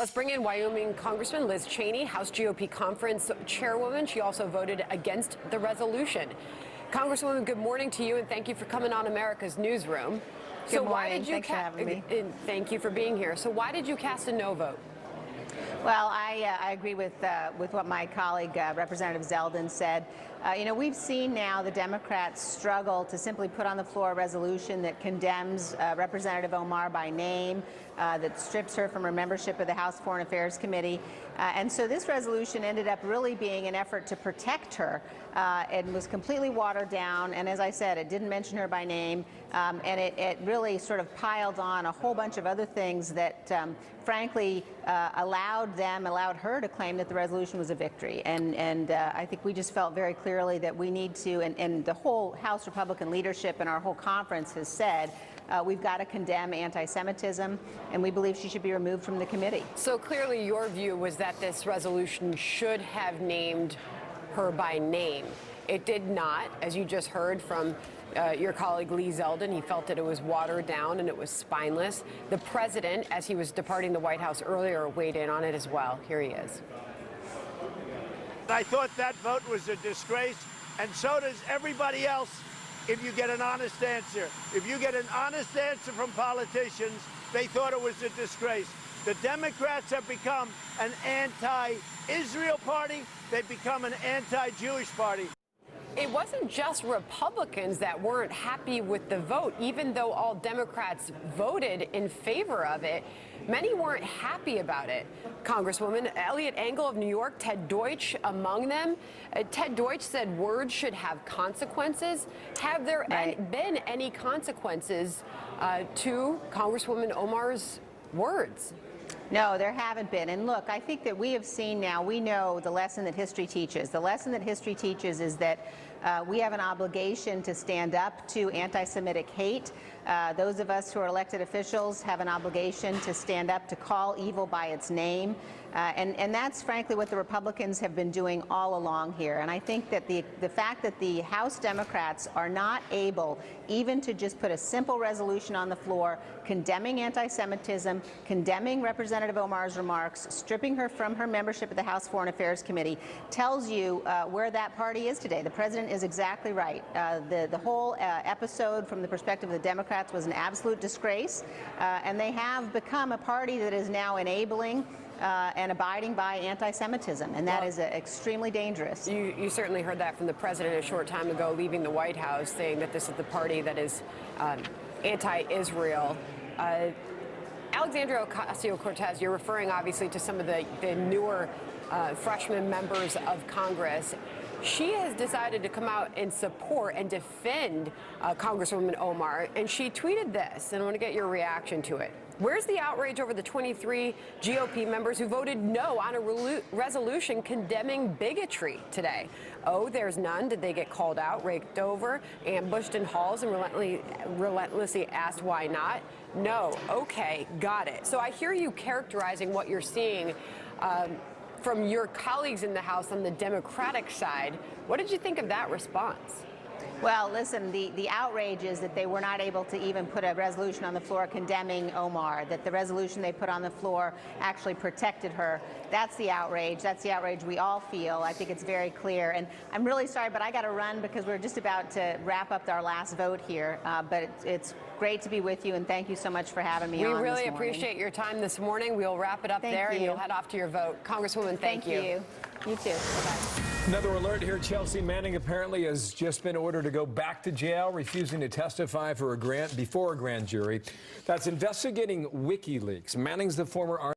Let's bring in Wyoming Congressman Liz Cheney, House GOP conference chairwoman. She also voted against the resolution. Congresswoman, good morning to you, and thank you for coming on America's Newsroom. Good morning. Thanks for having me. Thank you for being here. So why did you cast a no vote? Well, I agree with what my colleague, Representative Zeldin, said. We've seen now the Democrats struggle to simply put on the floor a resolution that condemns Representative Omar by name, that strips her from her membership of the House Foreign Affairs Committee. And so this resolution ended up really being an effort to protect her and was completely watered down. And as I said, it didn't mention her by name. And it really sort of piled on a whole bunch of other things that, frankly, allowed her to claim that the resolution was a victory. And I think we just felt very clearly that we need to, and the whole House Republican leadership and our whole conference has said, we've got to condemn anti-Semitism, and we believe she should be removed from the committee. So clearly your view was that this resolution should have named her by name. It did not, as you just heard from your colleague Lee Zeldin. He felt that it was watered down and it was spineless. The president, as he was departing the White House earlier, weighed in on it as well. Here he is. I thought that vote was a disgrace, and so does everybody else. If you get an honest answer, if you get an honest answer from politicians, they thought it was a disgrace. The Democrats have become an anti-Israel party. They've become an anti-Jewish party. It wasn't just Republicans that weren't happy with the vote. Even though all Democrats voted in favor of it, many weren't happy about it. Congresswoman Eliot Engel of New York, Ted Deutsch among them. Ted Deutsch said words should have consequences. Have there been any consequences to Congresswoman Omar's words? No, there haven't been. And look, I think that we have seen now, we know the lesson that history teaches. The lesson that history teaches is that we have an obligation to stand up to anti-Semitic hate. Those of us who are elected officials have an obligation to stand up to call evil by its name. And that's frankly what the Republicans have been doing all along here. And I think that the fact that the House Democrats are not able even to just put a simple resolution on the floor condemning anti-Semitism, condemning Representative Omar's remarks, stripping her from her membership of the House Foreign Affairs Committee, tells you where that party is today. The president is exactly right. The whole episode from the perspective of the Democrats was an absolute disgrace, and they have become a party that is now enabling and abiding by anti-Semitism, and that is extremely dangerous. You certainly heard that from the president a short time ago, leaving the White House, saying that this is the party that is anti-Israel. Alexandria Ocasio-Cortez, you're referring obviously to some of the newer freshman members of Congress. She has decided to come out and support and defend Congresswoman Omar, and she tweeted this, and I want to get your reaction to it. Where's the outrage over the 23 GOP members who voted no on a resolution condemning bigotry today? Oh, there's none. Did they get called out, raked over, ambushed in halls, and relentlessly asked why not? No. Okay, got it. So I hear you characterizing what you're seeing from your colleagues in the House on the Democratic side. What did you think of that response? Well, listen, the outrage is that they were not able to even put a resolution on the floor condemning Omar, that the resolution they put on the floor actually protected her. That's the outrage. That's the outrage we all feel. I think it's very clear. And I'm really sorry, but I got to run because we're just about to wrap up our last vote here. But it's great to be with you, and thank you so much for having me on this morning. We really appreciate your time this morning. We'll wrap it up there, and you'll head off to your vote. Congresswoman, thank you. You too. Bye-bye. Another alert here. Chelsea Manning apparently has just been ordered to go back to jail, refusing to testify before a grand jury that's investigating WikiLeaks. Manning's the former